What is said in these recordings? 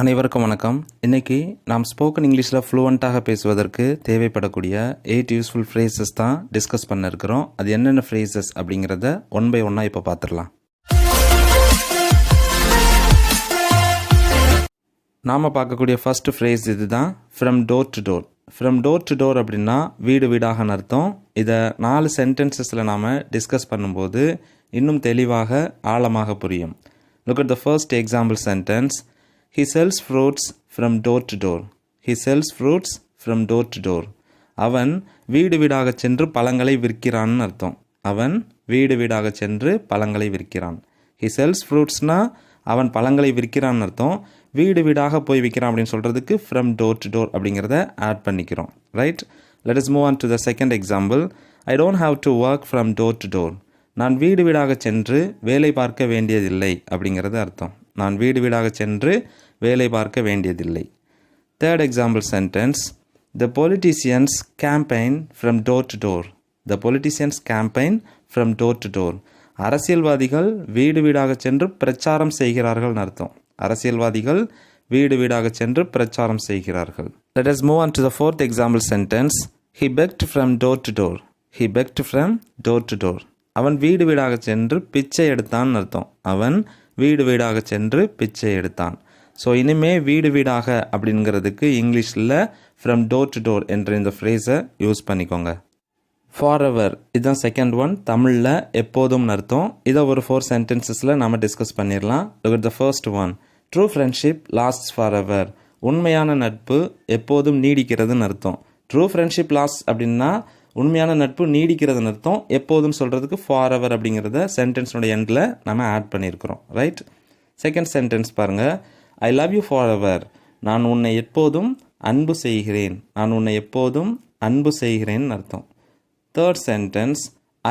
அனைவருக்கும் வணக்கம். இன்றைக்கி நாம் ஸ்போக்கன் இங்கிலீஷில் ஃப்ளூவண்ட்டாக பேசுவதற்கு தேவைப்படக்கூடிய 8 யூஸ்ஃபுல் ஃப்ரேசஸ் தான் டிஸ்கஸ் பண்ண இருக்கிறோம். அது என்னென்ன ஃப்ரேசஸ் அப்படிங்கிறத ஒன் பை ஒன்னாக இப்போ பார்த்துடலாம். நாம் பார்க்கக்கூடிய ஃபர்ஸ்ட் ஃப்ரேஸ் இது தான், from door to door. From door to door அப்படின்னா வீடு வீடாக அர்த்தம். இதை 4 சென்டென்சஸில் நாம் டிஸ்கஸ் பண்ணும்போது இன்னும் தெளிவாக ஆழமாக புரியும். Look at the first example sentence. He sells fruits from door to door. He sells fruits from door to door. அவன் வீடு வீடாக சென்று பழங்களை விற்கிறான்னு அர்த்தம். அவன் வீடு வீடாக சென்று பழங்களை விற்கிறான். He sells fruitsனா அவன் பழங்களை விற்கிறான்னு அர்த்தம். வீடு வீடாக போய் விற்கிறான் அப்படின்னு சொல்கிறதுக்கு from door to door அப்படிங்கிறத ஆட் பண்ணிக்கிறோம். Right, let us move on to the second example. I don't have to work from door to door. நான் வீடு வீடாக சென்று வேலை பார்க்க வேண்டியதில்லை அப்படிங்கிறது அர்த்தம். நான் வீடு வீடாக சென்று வேலை பார்க்க வேண்டியதில்லை. Third example sentence, the politicians campaign from door to door. The politicians campaign from door to door. அரசியல்வாதிகள் வீடு வீடாக சென்று பிரச்சாரம் செய்கிறார்கள் அர்த்தம். அரசியல்வாதிகள் வீடு வீடாக சென்று பிரச்சாரம் செய்கிறார்கள். Let us move on to the fourth example sentence. He begged from door to door. He begged from door to door. அவன் வீடு வீடாக சென்று பிச்சை எடுத்தான் அர்த்தம். அவன் வீடு வீடாக சென்று பிச்சை எடுத்தான். ஸோ இனிமே வீடு வீடாக அப்படிங்கிறதுக்கு இங்கிலீஷில் ஃப்ரம் டோர் டு டோர் என்ற இந்த ஃப்ரேஸை யூஸ் பண்ணிக்கோங்க. ஃபார் எவர் இதுதான் செகண்ட் ஒன். தமிழில் எப்போதும் அர்த்தம். இதை ஒரு 4 சென்டென்சஸில் நம்ம டிஸ்கஸ் பண்ணிடலாம். Look at the first one. True friendship lasts forever. உண்மையான நட்பு எப்போதும் நீடிக்கிறதுன்னு அர்த்தம். ட்ரூ ஃப்ரெண்ட்ஷிப் லாஸ்ட் அப்படின்னா உண்மையான நட்பு நீடிக்கிறதுன்னு அர்த்தம். எப்போதும் சொல்கிறதுக்கு ஃபார் எவர் அப்படிங்கிறத சென்டென்ஸோட எண்டில் நம்ம ஆட் பண்ணியிருக்கிறோம். ரைட், செகண்ட் சென்டென்ஸ் பாருங்கள். I love you for ever. நான் உன்னை எப்போதும் அன்பு செய்கிறேன். நான் உன்னை எப்போதும் அன்பு செய்கிறேன் அர்த்தம். Third sentence,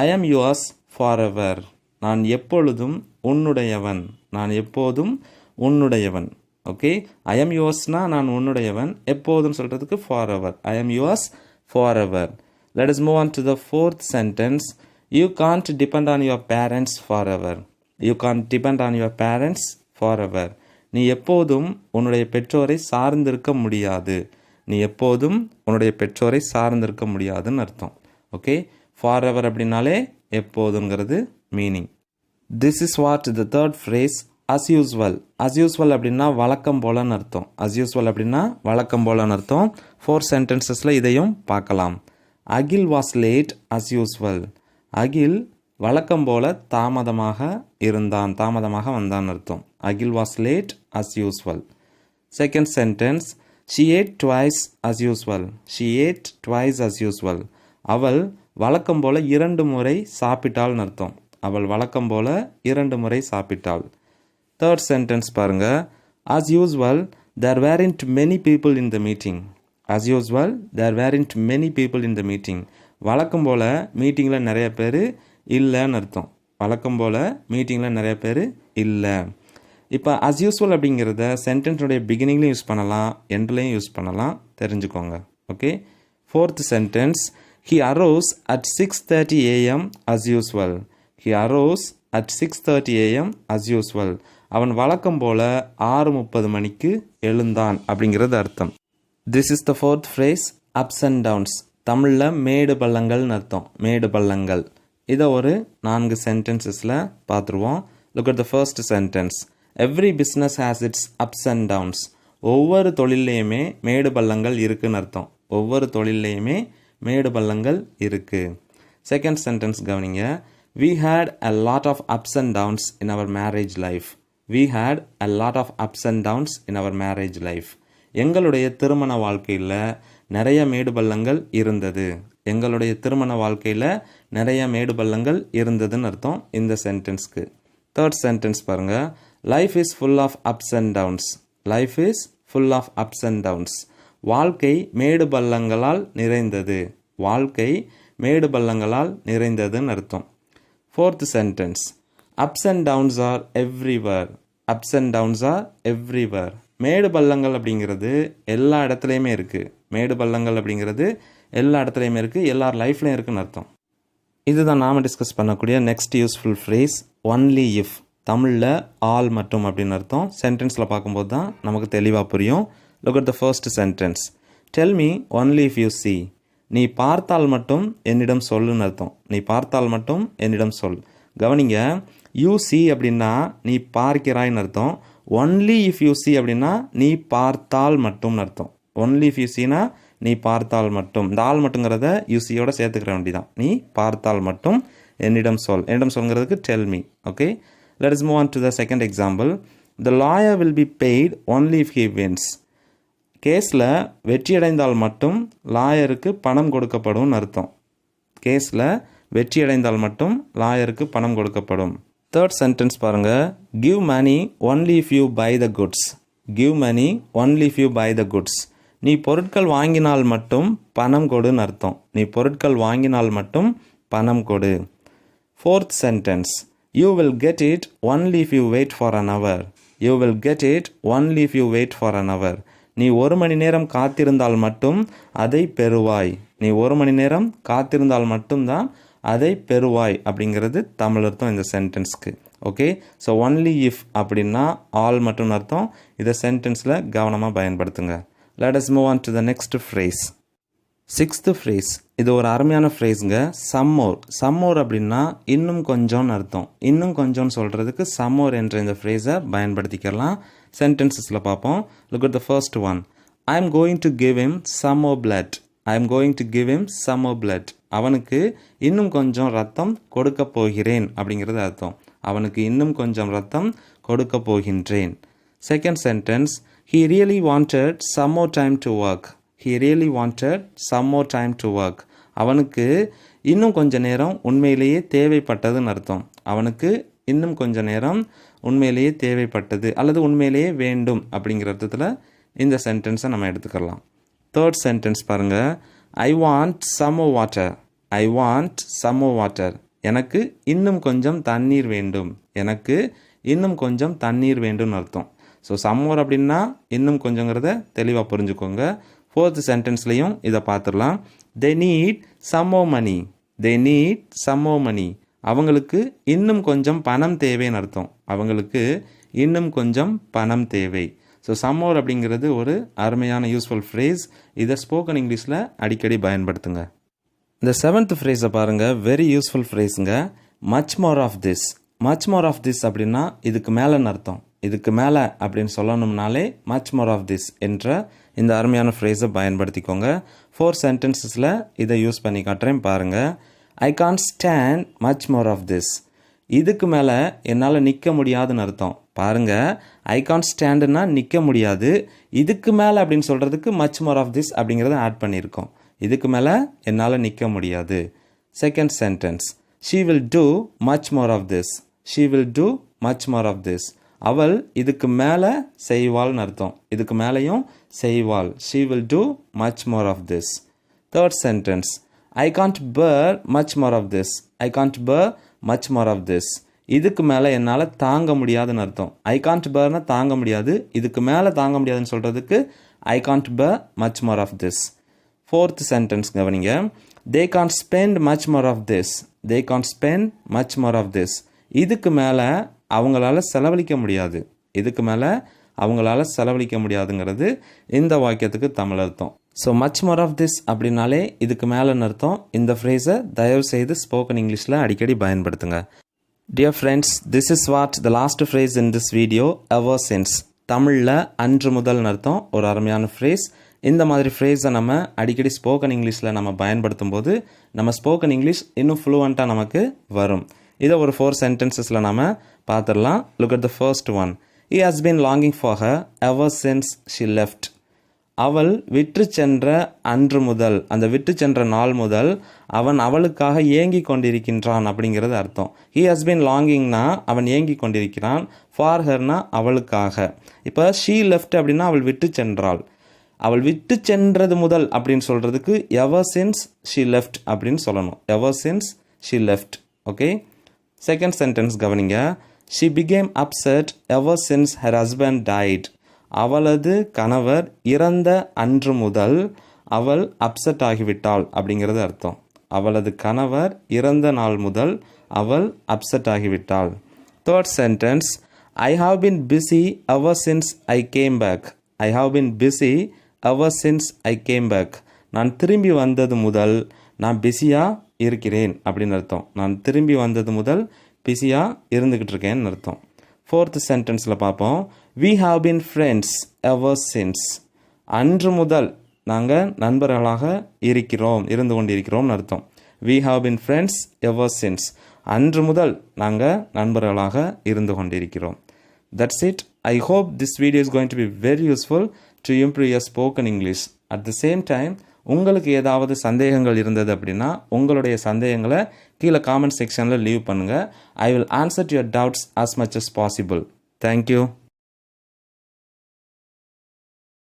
I am yours for ever. நான் எப்பொழுதும் உன்னுடையவன். நான் எப்போதும் உன்னுடையவன். ஓகே, ஐ ஆம் யுவர்ஸ்னால் நான் உன்னுடையவன். எப்போதும் சொல்கிறதுக்கு for ever. I am yours forever. Let us move on to the fourth sentence. You can't depend on your parents forever. You can't depend on your parents forever. நீ எப்போதும் உன்னுடைய பெற்றோரை சார்ந்திருக்க முடியாது. நீ எப்போதும் உன்னுடைய பெற்றோரை சார்ந்திருக்க முடியாதுன்னு அர்த்தம். ஓகே, forever அப்படின்னாலே எப்போதுங்கிறது meaning. This is what the third phrase, as usual. as usual அப்படின்னா வழக்கம் போலன்னு அர்த்தம். as usual அப்படின்னா வழக்கம் போலன்னு அர்த்தம். 4 சென்டென்சஸில் இதையும் பார்க்கலாம். Akhil was late as usual. Akhil வழக்கம் போல தாமதமாக இருந்தான், தாமதமாக வந்தான் அர்த்தம். Akhil was late as usual. Second sentence, she ate twice as usual. she ate twice as usual. அவள் வழக்கம் போல 2 முறை சாப்பிட்டாள்னு அர்த்தம். அவள் வழக்கம் போல 2 முறை சாப்பிட்டாள். தேர்ட் சென்டென்ஸ் பாருங்க. as usual there weren't many people in the meeting. as usual there weren't many people in the meeting. வழக்கம் போல் மீட்டிங்கில் நிறைய பேர் இல்லைன்னு அர்த்தம். வழக்கம் போல் மீட்டிங்கில் நிறைய பேர் இல்லை. இப்போ as usual அப்படிங்கிறத சென்டென்ஸோடைய பிகினிங்லையும் யூஸ் பண்ணலாம், எண்ட்லையும் யூஸ் பண்ணலாம், தெரிஞ்சுக்கோங்க. Okay, fourth sentence, he arose at 6:30 a.m. as usual. he arose at 6:30 a.m. as usual. அவன் வழக்கம் போல் 6:30 மணிக்கு எழுந்தான் அப்படிங்கிறது அர்த்தம். This is the fourth phrase, ups and downs. தமிழில் மேடு பள்ளங்கள்னு அர்த்தம். மேடு பள்ளங்கள். இதை ஒரு 4 சென்டென்சஸில் பார்த்துருவோம். Look at the first sentence. Every business has its ups and downs. ஒவ்வொரு தொழிலையுமே மேடு பள்ளங்கள் இருக்குன்னு அர்த்தம். ஒவ்வொரு தொழிலையுமே மேடு பள்ளங்கள் இருக்குது. செகண்ட் சென்டென்ஸ் கவனிங்க. We had a lot of ups and downs in our marriage life. We had a lot of ups and downs in our marriage life. எங்களுடைய திருமண வாழ்க்கையில் நிறைய மேடு பள்ளங்கள் இருந்தது. எங்களுடைய திருமண வாழ்க்கையில் நிறைய மேடு பள்ளங்கள் இருந்ததுன்னு அர்த்தம் இந்த சென்டென்ஸ்க்கு. தேர்ட் சென்டென்ஸ் பாருங்கள். Life is full of ups and downs. Life is full of ups and downs. வாழ்க்கை மேடு பள்ளங்களால் நிறைந்தது. வாழ்க்கை மேடு பள்ளங்களால் நிறைந்ததுன்னு அர்த்தம். Fourth sentence, ups and downs are everywhere. Ups and downs are everywhere. மேடு பள்ளங்கள் அப்படிங்கிறது எல்லா இடத்துலையுமே இருக்குது. மேடு பள்ளங்கள் அப்படிங்கிறது எல்லா இடத்துலையுமே இருக்குது, எல்லார் லைஃப்லையும் இருக்குன்னு அர்த்தம். இதுதான் நாம் டிஸ்கஸ் பண்ணக்கூடிய next useful phrase, only if. தமிழில் ஆல் மட்டும் அப்படின்னு அர்த்தம். சென்டென்ஸில் பார்க்கும்போது தான் நமக்கு தெளிவாக புரியும். Look at the first sentence. Tell me only if you see. நீ பார்த்தால் மட்டும் என்னிடம் சொல்லுன்னு அர்த்தம். நீ பார்த்தால் மட்டும் என்னிடம் சொல். கவனிங்க, யூ see அப்படின்னா நீ பார்க்கிறாய்ன்னு அர்த்தம். ஒன்லி இஃப் யூ see அப்படின்னா நீ பார்த்தால் மட்டும்னு அர்த்தம். ஒன்லி இஃப் யூ சீனா நீ பார்த்தால் மட்டும். இந்த ஆள் மட்டுங்கிறத யூசியோட சேர்த்துக்கிற வேண்டிதான். நீ பார்த்தால் மட்டும் என்னிடம் சொல். என்னிடம் சொல்கிறதுக்கு tell me. Okay, let us move on to the second example. The lawyer will be paid only if he wins. கேஸில் வெற்றியடைந்தால் மட்டும் லாயருக்கு பணம் கொடுக்கப்படும் அர்த்தம். கேஸில் வெற்றியடைந்தால் மட்டும் லாயருக்கு பணம் கொடுக்கப்படும். தேர்ட் சென்டென்ஸ் பாருங்கள். Give money only if you buy the goods. Give money only if you buy the goods. நீ பொருட்கள் வாங்கினால் மட்டும் பணம் கொடுன்னு அர்த்தம். நீ பொருட்கள் வாங்கினால் மட்டும் பணம் கொடு. Fourth sentence. You will get it only if you wait for an hour. You will get it only if you wait for an hour. நீ 1 மணி நேரம் காத்திருந்தால் மட்டும் அதை பெறுவாய். நீ 1 மணி நேரம் காத்திருந்தால் மட்டும்தான் அதை பெறுவாய் அப்படிங்கிறது தமிழ் அர்த்தம் இந்த சென்டென்ஸ்க்கு. ஓகே, ஸோ ஒன்லி இஃப் அப்படின்னா ஆல் மட்டும் அர்த்தம். இதை சென்டென்ஸில் கவனமாக பயன்படுத்துங்க. Let us move on to the next phrase. Sixth phrase. இது ஒரு அருமையான ஃப்ரேஸுங்க. சம்மோர். சம்மோர் அப்படின்னா இன்னும் கொஞ்சம்னு அர்த்தம். இன்னும் கொஞ்சம்னு சொல்கிறதுக்கு சம்மோர் என்ற இந்த ஃப்ரேஸை பயன்படுத்திக்கலாம். சென்டென்சஸில் பார்ப்போம். Look at the first one. I am going to give him some more blood. I am going to give him some more blood. அவனுக்கு இன்னும் கொஞ்சம் ரத்தம் கொடுக்க போகிறேன் அப்படிங்கிறது அர்த்தம். அவனுக்கு இன்னும் கொஞ்சம் ரத்தம் கொடுக்க போகின்றேன். Second sentence. He really wanted some more time to work. He really wanted some more time to work. அவனுக்கு இன்னும் கொஞ்ச நேரம் உண்மையிலேயே தேவைப்பட்டதுன்னு அர்த்தம். அவனுக்கு இன்னும் கொஞ்ச நேரம் உண்மையிலேயே தேவைப்பட்டது அல்லது உண்மையிலேயே வேண்டும் அப்படிங்கிற அர்த்தத்தில் இந்த சென்டென்ஸை நம்ம எடுத்துக்கலாம். தேர்ட் சென்டென்ஸ் பாருங்கள். I want some more water. I want some more water. எனக்கு இன்னும் கொஞ்சம் தண்ணீர் வேண்டும். எனக்கு இன்னும் கொஞ்சம் தண்ணீர் வேண்டும்னு அர்த்தம். ஸோ சம்மோர் அப்படின்னா இன்னும் கொஞ்சங்கிறத தெளிவாக புரிஞ்சுக்கோங்க. ஃபோர்த் சென்டென்ஸ்லையும் இதை பார்த்துடலாம். They need some more money. They need some more money. அவங்களுக்கு இன்னும் கொஞ்சம் பணம் தேவைன்னு அர்த்தம். அவங்களுக்கு இன்னும் கொஞ்சம் பணம் தேவை. ஸோ சம்மோர் அப்படிங்கிறது ஒரு அருமையான யூஸ்ஃபுல் ஃப்ரேஸ். இதை ஸ்போக்கன் இங்கிலீஷில் அடிக்கடி பயன்படுத்துங்க. இந்த செவன்த் ஃப்ரேஸை பாருங்கள். வெரி யூஸ்ஃபுல் ஃப்ரேஸுங்க. Much more of this. Much more of this அப்படின்னா இதுக்கு மேலேன்னு அர்த்தம். இதுக்கு மேலே அப்படின்னு சொல்லணும்னாலே மச் மோர் ஆஃப் திஸ் என்ற இந்த அருமையான ஃப்ரேஸை பயன்படுத்திக்கோங்க. 4 சென்டென்சஸில் இதை யூஸ் பண்ணி காட்டுறேன் பாருங்கள். I can't stand much more of this. இதுக்கு மேலே என்னால் நிற்க முடியாதுன்னு அர்த்தம். பாருங்கள், ஐ கான்ட் ஸ்டாண்டுன்னா நிற்க முடியாது. இதுக்கு மேலே அப்படின்னு சொல்கிறதுக்கு மச் மோர் ஆஃப் திஸ் அப்படிங்கிறத ஆட் பண்ணியிருக்கோம். இதுக்கு மேலே என்னால் நிற்க முடியாது. Second sentence. She will do much more of this. She will do much more of this. அவள் இதுக்கு மேலே செய்வாள்னு அர்த்தம். இதுக்கு மேலேயும் செய்வாள். She will do much more of this. Third sentence. I can't bear much more of this. I can't bear much more of this. இதுக்கு மேலே என்னால் தாங்க முடியாதுன்னு அர்த்தம். ஐ கான்ட் பேர்னா தாங்க முடியாது. இதுக்கு மேலே தாங்க முடியாதுன்னு சொல்கிறதுக்கு I can't bear much more of this. Fourth sentence கவனிங்க. They can't spend much more of this. They can't spend much more of this. இதுக்கு மேலே அவங்களால செலவழிக்க முடியாது. இதுக்கு மேலே அவங்களால செலவழிக்க முடியாதுங்கிறது இந்த வாக்கியத்துக்கு தமிழ் அர்த்தம். So much more of this அப்படின்னாலே இதுக்கு மேலேன்னு அர்த்தம். இந்த ஃப்ரேஸை தயவு செய்து ஸ்போக்கன் இங்கிலீஷில் அடிக்கடி பயன்படுத்துங்க. Dear friends, this is what the last phrase in this video. Ever since. தமிழில் அன்று முதல்னு அர்த்தம். ஒரு அருமையான ஃப்ரேஸ். இந்த மாதிரி ஃப்ரேஸை நம்ம அடிக்கடி ஸ்போக்கன் இங்கிலீஷில் நம்ம பயன்படுத்தும் போது நம்ம ஸ்போக்கன் இங்கிலீஷ் இன்னும் ஃப்ளூவண்ட்டாக நமக்கு வரும். இதை ஒரு 4 சென்டென்சஸில் நம்ம பார்த்துடலாம். Look at the first one. He has been longing for her ever since she left. அவள் விற்று சென்ற அன்று முதல், அந்த விற்று சென்ற நாள் முதல் அவன் அவளுக்காக ஏங்கி கொண்டிருக்கின்றான் அப்படிங்கிறது அர்த்தம். He has been longingனா அவன் ஏங்கி கொண்டிருக்கிறான். For herனா அவளுக்காக. இப்போ she left அப்படின்னா அவள் விட்டு சென்றாள். அவள் விட்டு சென்றது முதல் அப்படின்னு சொல்கிறதுக்கு ever since she left அப்படின்னு சொல்லணும். ever since she left. Okay, second sentence கவனிங்க. She became upset ever since her husband died. அவளது கணவர் இறந்த அன்று முதல் அவள் அப்செட் ஆகிவிட்டாள் அப்படிங்கிறது அர்த்தம். அவளது கணவர் இறந்த நாள் முதல் அவள் upset ஆகிவிட்டாள். Third sentence, I have been busy ever since I came back. I have been busy ever since I came back. நான் திரும்பி வந்தது முதல் நான் பிஸியாக இருக்கிறேன் அப்படின்னு அர்த்தம். நான் திரும்பி வந்தது முதல் பிஸியாக இருந்துக்கிட்டு இருக்கேன்னு அர்த்தம். ஃபோர்த் சென்டென்ஸில் பார்ப்போம். We have been friends ever since. அன்று முதல் நாங்கள் நண்பர்களாக இருந்து கொண்டிருக்கிறோம்னு அர்த்தம். We have been friends ever since. அன்று முதல் நாங்கள் நண்பர்களாக இருந்து கொண்டிருக்கிறோம். That's it. I hope this video is going to be very useful to improve your spoken English. At the same time, உங்களுக்கு ஏதாவது சந்தேகங்கள் இருந்தது அப்படின்னா உங்களுடைய சந்தேகங்களை கீழே காமெண்ட் செக்ஷனில் லீவ் பண்ணுங்கள். I will answer to your doubts as much as possible. Thank you.